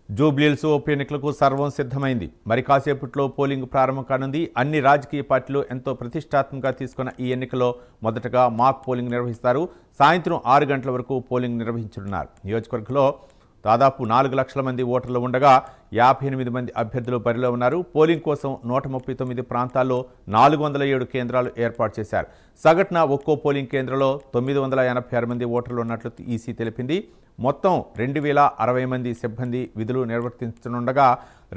జూబ్లీహిల్స్ ఉప ఎన్నికలకు సర్వం సిద్ధమైంది. మరి కాసేపట్లో పోలింగ్ ప్రారంభం కానుంది. అన్ని రాజకీయ పార్టీలు ఎంతో ప్రతిష్టాత్మకంగా తీసుకున్న ఈ ఎన్నికల్లో మొదటగా మాక్ పోలింగ్ నిర్వహిస్తారు. సాయంత్రం 6 గంటల వరకు పోలింగ్ నిర్వహించనున్నారు. నియోజకవర్గంలో దాదాపు 4 లక్షల మంది ఓటర్లు ఉండగా 58 మంది అభ్యర్థులు బరిలో ఉన్నారు. పోలింగ్ కోసం 139 ప్రాంతాల్లో 407 కేంద్రాలు ఏర్పాటు చేశారు. సగటున ఒక్కో పోలింగ్ కేంద్రంలో 986 మంది ఓటర్లు ఉన్నట్లు ఈసీ తెలిపింది. మొత్తం 2060 మంది సిబ్బంది విధులు నిర్వర్తించనుండగా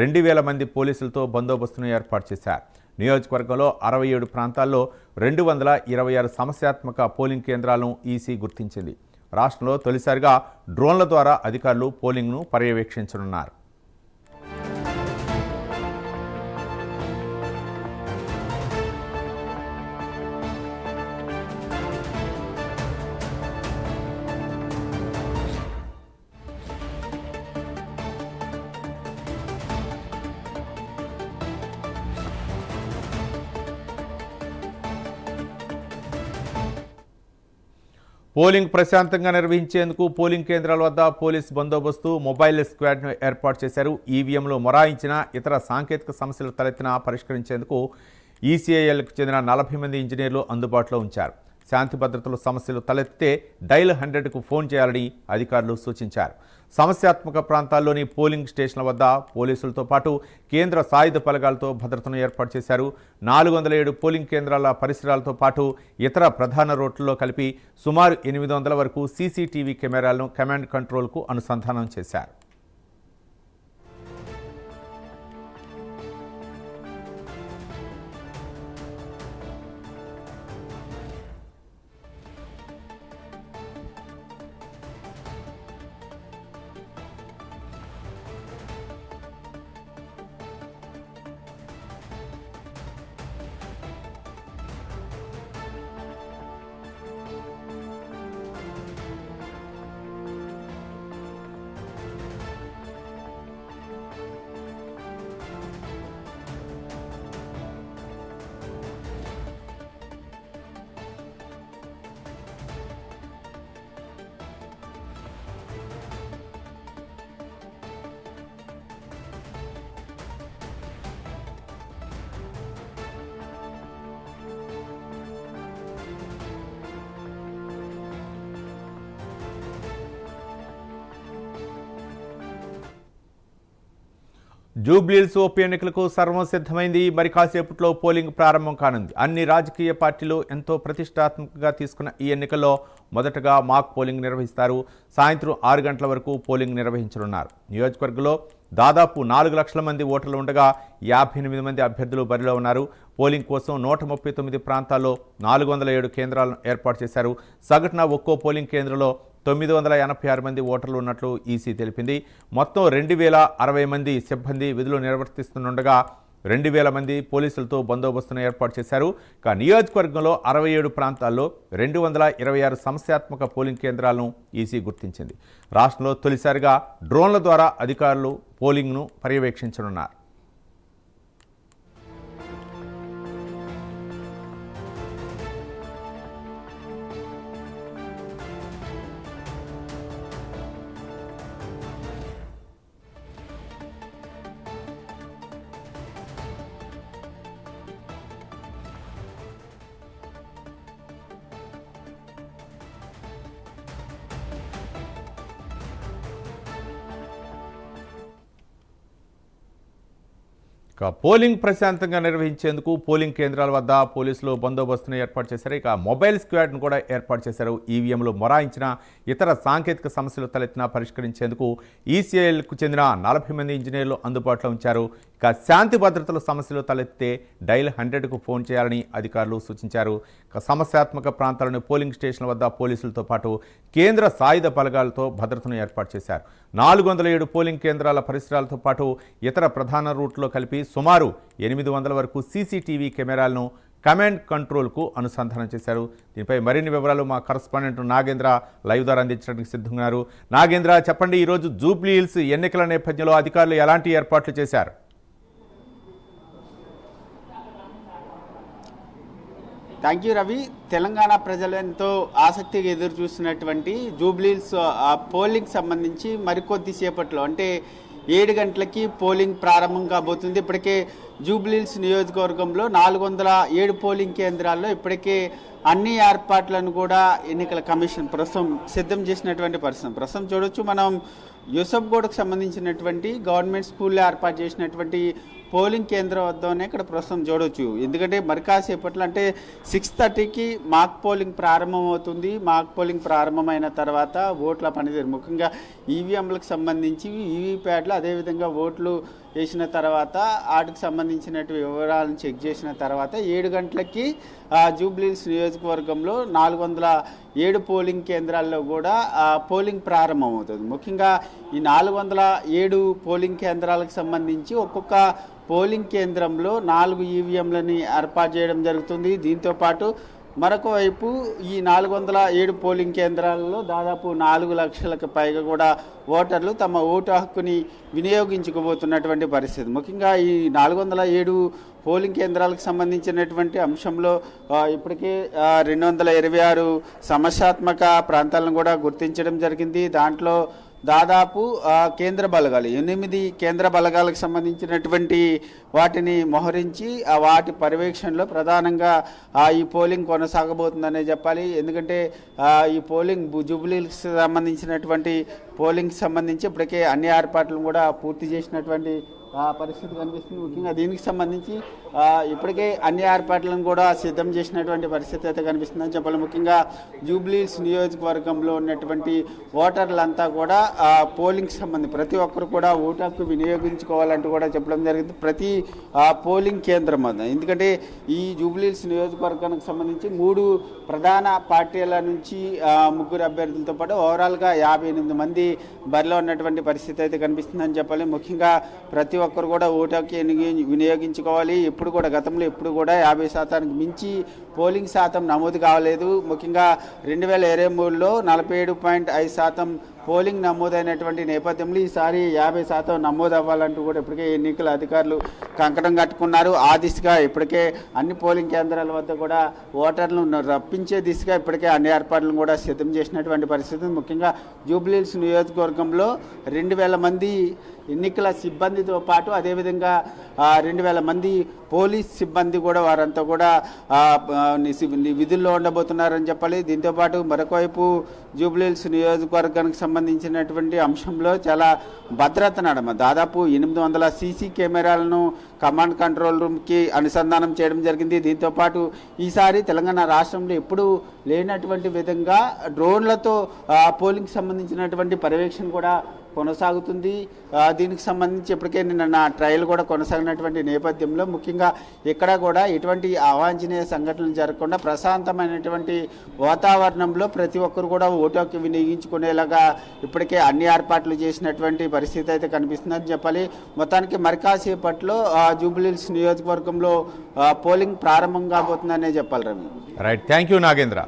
2000 మంది పోలీసులతో బందోబస్తును ఏర్పాటు చేశారు. నియోజకవర్గంలో 67 ప్రాంతాల్లో 226 సమస్యాత్మక పోలింగ్ కేంద్రాలను ఈసీ గుర్తించింది. రాష్ట్రంలో తొలిసారిగా డ్రోన్ల ద్వారా అధికారులు పోలింగ్ను పర్యవేక్షించనున్నారు. పోలింగ్ ప్రశాంతంగా నిర్వహించేందుకు పోలింగ్ కేంద్రాల వద్ద పోలీస్ బందోబస్తు, మొబైల్ స్క్వాడ్ను ఏర్పాటు చేశారు. ఈవీఎంలు మొరాయించిన ఇతర సాంకేతిక సమస్యలు తలెత్తినా పరిష్కరించేందుకు ఈసీఐఎల్కు చెందిన 40 మంది ఇంజనీర్లు అందుబాటులో ఉంచారు. శాంతి భద్రతల సమస్యలు తలెత్తితే డైల్ 100కు ఫోన్ చేయాలని అధికారులు సూచించారు. సమస్యాత్మక ప్రాంతాల్లోని పోలింగ్ స్టేషన్ల వద్ద పోలీసులతో పాటు కేంద్ర సాయుధ బలగాలతో భద్రతను ఏర్పాటు చేశారు. 407 పోలింగ్ కేంద్రాల పరిసరాలతో పాటు ఇతర ప్రధాన రోడ్లలో కలిపి సుమారు 800 వరకు సీసీటీవీ కెమెరాలను కమాండ్ కంట్రోల్కు అనుసంధానం చేశారు. జూబ్లీహిల్స్ ఉప ఎన్నికలకు సర్వం సిద్ధమైంది. మరి కాసేపట్లో పోలింగ్ ప్రారంభం కానుంది. అన్ని రాజకీయ పార్టీలు ఎంతో ప్రతిష్టాత్మకంగా తీసుకున్న ఈ ఎన్నికల్లో మొదటగా మాక్ పోలింగ్ నిర్వహిస్తారు. సాయంత్రం 6 గంటల వరకు పోలింగ్ నిర్వహించనున్నారు. నియోజకవర్గంలో దాదాపు 4 లక్షల మంది ఓటర్లు ఉండగా 58 మంది అభ్యర్థులు బరిలో ఉన్నారు. పోలింగ్ కోసం 139 ప్రాంతాల్లో 407 కేంద్రాలను ఏర్పాటు చేశారు. సగటున ఒక్కో పోలింగ్ కేంద్రంలో 986 మంది ఓటర్లు ఉన్నట్లు ఈసీ తెలిపింది. మొత్తం 2060 మంది సిబ్బంది విధులు నిర్వర్తిస్తుండగా 2000 మంది పోలీసులతో బందోబస్తును ఏర్పాటు చేశారు. నియోజకవర్గంలో 67 ప్రాంతాల్లో 226 సమస్యాత్మక పోలింగ్ కేంద్రాలను ఈసీ గుర్తించింది. రాష్ట్రంలో తొలిసారిగా డ్రోన్ల ద్వారా అధికారులు పోలింగ్ను పర్యవేక్షించనున్నారు. పోలింగ్ ప్రశాంతంగా నిర్వహించేందుకు పోలింగ్ కేంద్రాల వద్ద పోలీసులు బందోబస్తును ఏర్పాటు చేశారు. మొబైల్ స్క్వాడ్ను కూడా ఏర్పాటు చేశారు. ఈవీఎంలు మొరాయించిన ఇతర సాంకేతిక సమస్యలు తలెత్తినా పరిష్కరించేందుకు ఈసీఐఎల్కు చెందిన 40 మంది ఇంజనీర్లు అందుబాటులో ఉంచారు. శాంతి భద్రతల సమస్యలు తలెత్తితే డైల్ 100కు ఫోన్ చేయాలని అధికారులు సూచించారు. సమస్యాత్మక ప్రాంతాలను పోలింగ్ స్టేషన్ల వద్ద పోలీసులతో పాటు కేంద్ర సాయుధ బలగాలతో భద్రతను ఏర్పాటు చేశారు. 407 పోలింగ్ కేంద్రాల పరిసరాలతో పాటు ఇతర ప్రధాన రూట్లో కలిపి సుమారు 800 వరకు సీసీటీవీ కెమెరాలను కమాండ్ కంట్రోల్కు అనుసంధానం చేశారు. దీనిపై మరిన్ని వివరాలు మా కరస్పాండెంట్ నాగేంద్ర లైవ్ ద్వారా అందించడానికి సిద్ధంగా ఉన్నారు. నాగేంద్ర, చెప్పండి, ఈరోజు జూబ్లీహిల్స్ ఎన్నికల నేపథ్యంలో అధికారులు ఎలాంటి ఏర్పాట్లు చేశారు? Thank you Ravi. తెలంగాణ ప్రజలు ఎంతో ఆసక్తిగా ఎదురు చూస్తున్నటువంటి జూబ్లీహిల్స్ పోలింగ్ సంబంధించి మరికొద్దిసేపట్లో అంటే 7 గంటలకి పోలింగ్ ప్రారంభం కాబోతుంది. ఇప్పటికే జూబ్లీహిల్స్ నియోజకవర్గంలో 407 పోలింగ్ కేంద్రాల్లో ఇప్పటికే అన్ని ఏర్పాట్లను కూడా ఎన్నికల కమిషన్ ప్రస్తుతం సిద్ధం చేసినటువంటి పరిస్థితి. ప్రస్తుతం చూడొచ్చు మనం యూసఫ్గూడకు సంబంధించినటువంటి గవర్నమెంట్ స్కూల్లో ఏర్పాటు చేసినటువంటి పోలింగ్ కేంద్రం వద్దనే ఇక్కడ ప్రస్తుతం చూడవచ్చు. ఎందుకంటే మరి కాసేపట్లో అంటే 6:30కి మాక్ పోలింగ్ ప్రారంభం అవుతుంది. మాక్ పోలింగ్ ప్రారంభమైన తర్వాత ఓట్ల పనితీరు ముఖ్యంగా ఈవీఎంలకు సంబంధించి ఈవీప్యాడ్లు అదేవిధంగా ఓట్లు వేసిన తర్వాత వాటికి సంబంధించిన వివరాలను చెక్ చేసిన తర్వాత 7 గంటలకి జూబ్లీహిల్స్ నియోజకవర్గంలో 407 పోలింగ్ కేంద్రాల్లో కూడా పోలింగ్ ప్రారంభం అవుతుంది. ముఖ్యంగా ఈ 407 పోలింగ్ కేంద్రాలకు సంబంధించి ఒక్కొక్క పోలింగ్ కేంద్రంలో 4 ఈవీఎంలని ఏర్పాటు చేయడం జరుగుతుంది. దీంతోపాటు మరొక వైపు ఈ 407 పోలింగ్ కేంద్రాలలో దాదాపు 4 లక్షలకు పైగా కూడా ఓటర్లు తమ ఓటు హక్కుని వినియోగించుకోబోతున్నటువంటి పరిస్థితి. ముఖ్యంగా ఈ 407 పోలింగ్ కేంద్రాలకు సంబంధించినటువంటి అంశంలో ఇప్పటికే 226 సమస్యాత్మక ప్రాంతాలను కూడా గుర్తించడం జరిగింది. దాంట్లో దాదాపు కేంద్ర బలగాలు 8 కేంద్ర బలగాలకు సంబంధించినటువంటి వాటిని మోహరించి వాటి పర్యవేక్షణలో ప్రధానంగా ఈ పోలింగ్ కొనసాగబోతుందనే చెప్పాలి. ఎందుకంటే ఈ పోలింగ్ జూబ్లీహిల్స్ సంబంధించినటువంటి పోలింగ్కి సంబంధించి ఇప్పటికే అన్ని ఏర్పాట్లను కూడా పూర్తి చేసినటువంటి పరిస్థితి కనిపిస్తుంది. ముఖ్యంగా దీనికి సంబంధించి ఇప్పటికే అన్ని ఏర్పాట్లను కూడా సిద్ధం చేసినటువంటి పరిస్థితి అయితే కనిపిస్తుందని చెప్పాలి. ముఖ్యంగా జూబ్లీహిల్స్ నియోజకవర్గంలో ఉన్నటువంటి ఓటర్లంతా కూడా పోలింగ్కి సంబంధించి ప్రతి ఒక్కరు కూడా ఓటు హక్కు వినియోగించుకోవాలంటూ కూడా చెప్పడం జరిగింది. ప్రతి పోలింగ్ కేంద్రం వద్ద ఎందుకంటే ఈ జూబ్లీహిల్స్ నియోజకవర్గానికి సంబంధించి 3 ప్రధాన పార్టీల నుంచి 3 అభ్యర్థులతో పాటు ఓవరాల్గా 58 మంది బరిలో ఉన్నటువంటి పరిస్థితి అయితే కనిపిస్తుందని చెప్పాలి. ముఖ్యంగా ప్రతి ఒక్కరు కూడా ఓటు హక్కు వినియోగించుకోవాలి. ఎప్పుడు కూడా గతంలో ఎప్పుడు కూడా 50% మించి పోలింగ్ శాతం నమోదు కావలేదు. ముఖ్యంగా 2023లో 47.5% పోలింగ్ నమోదైనటువంటి నేపథ్యంలో ఈసారి 50% నమోదు అవ్వాలంటూ కూడా ఇప్పటికే ఎన్నికల అధికారులు కంకణం కట్టుకున్నారు. ఆ దిశగా ఇప్పటికే అన్ని పోలింగ్ కేంద్రాల వద్ద కూడా ఓటర్లను రప్పించే దిశగా ఇప్పటికే అన్ని ఏర్పాట్లను కూడా సిద్ధం చేసినటువంటి పరిస్థితి. ముఖ్యంగా జూబ్లీహిల్స్ నియోజకవర్గంలో 2000 మంది ఎన్నికల సిబ్బందితో పాటు అదేవిధంగా 2000 మంది పోలీస్ సిబ్బంది కూడా వారంతా కూడా విధుల్లో ఉండబోతున్నారని చెప్పాలి. దీంతోపాటు మరొకవైపు జూబ్లీహిల్స్ నియోజకవర్గానికి సంబంధించినటువంటి అంశంలో చాలా భద్రత నడమ దాదాపు 800 సీసీ కెమెరాలను కమాండ్ కంట్రోల్ రూమ్కి అనుసంధానం చేయడం జరిగింది. దీంతోపాటు ఈసారి తెలంగాణ రాష్ట్రంలో ఎప్పుడూ లేనటువంటి విధంగా డ్రోన్లతో పోలింగ్కి సంబంధించినటువంటి పర్యవేక్షణ కూడా కొనసాగుతుంది. దీనికి సంబంధించి ఇప్పటికే నిన్న ట్రయల్ కూడా కొనసాగినటువంటి నేపథ్యంలో ముఖ్యంగా ఎక్కడ కూడా ఎటువంటి అవాంఛనీయ సంఘటనలు జరగకుండా ప్రశాంతమైనటువంటి వాతావరణంలో ప్రతి ఒక్కరు కూడా ఓటు హక్కు వినియోగించుకునేలాగా ఇప్పటికే అన్ని ఏర్పాట్లు చేసినటువంటి పరిస్థితి అయితే కనిపిస్తుందని చెప్పాలి. మొత్తానికి మరి కాసేపట్లో జూబ్లీహిల్స్ నియోజకవర్గంలో పోలింగ్ ప్రారంభం కాబోతుందనే చెప్పాలి. Ravi right, thank you Nagendra.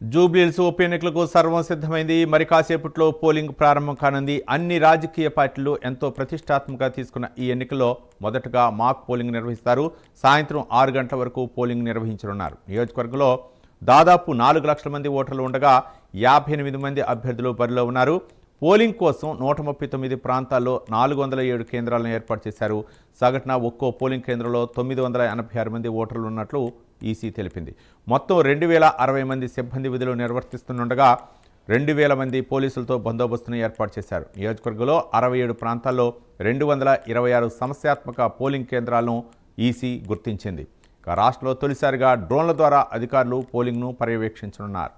Jubilee Hills ఉప ఎన్నికలకు సర్వం సిద్ధమైంది. మరి కాసేపట్లో పోలింగ్ ప్రారంభం కానుంది. అన్ని రాజకీయ పార్టీలు ఎంతో ప్రతిష్టాత్మకంగా తీసుకున్న ఈ ఎన్నికల్లో మొదటగా మాక్ పోలింగ్ నిర్వహిస్తారు. సాయంత్రం 6 గంటల వరకు పోలింగ్ నిర్వహించనున్నారు. నియోజకవర్గంలో దాదాపు 4 లక్షల మంది ఓటర్లు ఉండగా 58 మంది అభ్యర్థులు బరిలో ఉన్నారు. పోలింగ్ కోసం 139 ప్రాంతాల్లో 407 కేంద్రాలను ఏర్పాటు చేశారు. సగటున ఒక్కో పోలింగ్ కేంద్రంలో 986 మంది ఓటర్లు ఉన్నట్లు ఈసీ తెలిపింది. మొత్తం 2060 మంది సిబ్బంది విధులు నిర్వర్తిస్తుండగా 2000 మంది పోలీసులతో బందోబస్తును ఏర్పాటు చేశారు. నియోజకవర్గంలో 67 ప్రాంతాల్లో 226 సమస్యాత్మక పోలింగ్ కేంద్రాలను ఈసీ గుర్తించింది. రాష్ట్రంలో తొలిసారిగా డ్రోన్ల ద్వారా అధికారులు పోలింగ్ను పర్యవేక్షించనున్నారు.